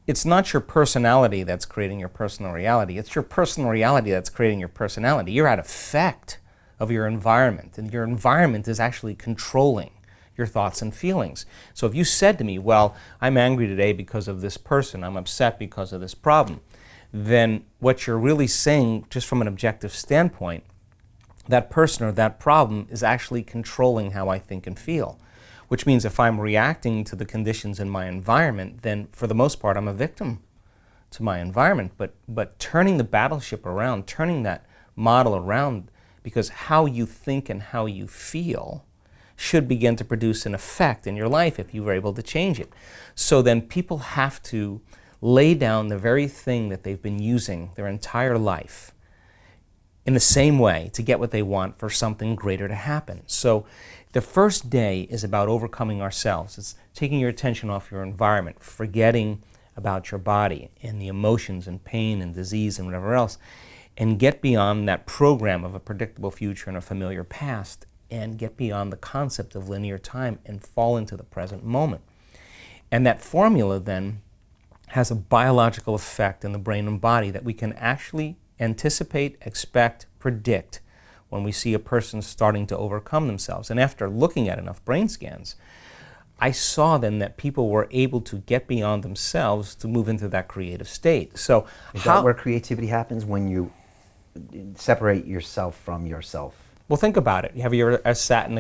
it's not your personality that's creating your personal reality. It's your personal reality that's creating your personality. You're at effect of your environment, and your environment is actually controlling your thoughts and feelings. So if you said to me, well, I'm angry today because of this person, I'm upset because of this problem, then what you're really saying, just from an objective standpoint, that person or that problem is actually controlling how I think and feel. Which means if I'm reacting to the conditions in my environment, then for the most part I'm a victim to my environment. But turning the battleship around, turning that model around, because how you think and how you feel should begin to produce an effect in your life if you were able to change it. So then people have to lay down the very thing that they've been using their entire life in the same way to get what they want for something greater to happen. So the first day is about overcoming ourselves. It's taking your attention off your environment, forgetting about your body and the emotions and pain and disease and whatever else, and get beyond that program of a predictable future and a familiar past, and get beyond the concept of linear time and fall into the present moment. And that formula then has a biological effect in the brain and body that we can actually anticipate, expect, predict when we see a person starting to overcome themselves. And after looking at enough brain scans, I saw then that people were able to get beyond themselves to move into that creative state. So is that where creativity happens, when you separate yourself from yourself? Well, think about it. Have you ever sat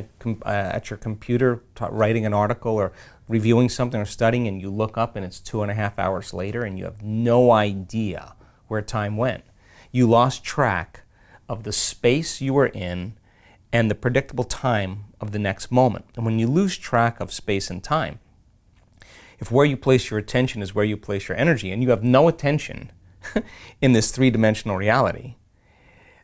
at your computer writing an article or reviewing something or studying, and you look up and it's 2.5 hours later and you have no idea where time went? You lost track of the space you were in and the predictable time of the next moment. And when you lose track of space and time, if where you place your attention is where you place your energy, and you have no attention in this three-dimensional reality,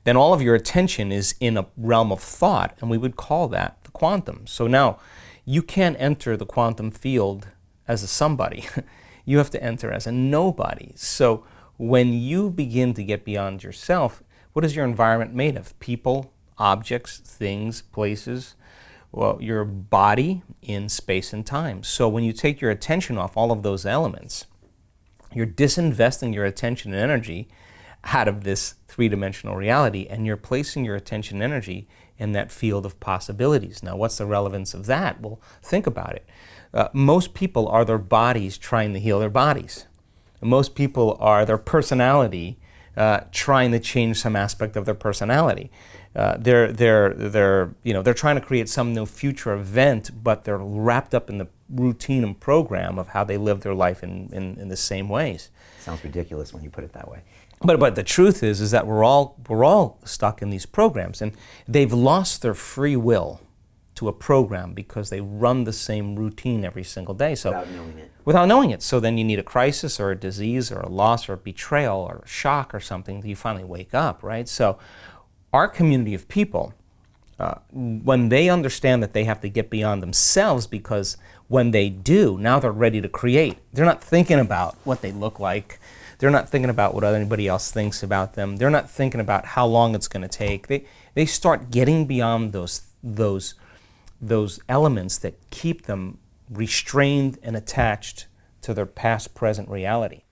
then all of your attention is in a realm of thought, and we would call that the quantum. So now, you can't enter the quantum field as a somebody. You have to enter as a nobody. So when you begin to get beyond yourself, what is your environment made of? People, objects, things, places, well, your body in space and time. So when you take your attention off all of those elements, you're disinvesting your attention and energy out of this three-dimensional reality, and you're placing your attention and energy in that field of possibilities. Now, what's the relevance of that? Well, think about it. Most people are their bodies trying to heal their bodies. Most people are their personality trying to change some aspect of their personality. They're trying to create some new future event, but they're wrapped up in the routine and program of how they live their life in the same ways. Sounds ridiculous when you put it that way. But the truth is that we're all stuck in these programs, and they've lost their free will to a program because they run the same routine every single day. So without knowing it. Without knowing it. So then you need a crisis or a disease or a loss or a betrayal or a shock or something that you finally wake up, right? So our community of people, when they understand that they have to get beyond themselves, because when they do, now they're ready to create. They're not thinking about what they look like. They're not thinking about what anybody else thinks about them. They're not thinking about how long it's going to take. They start getting beyond those elements that keep them restrained and attached to their past, present reality.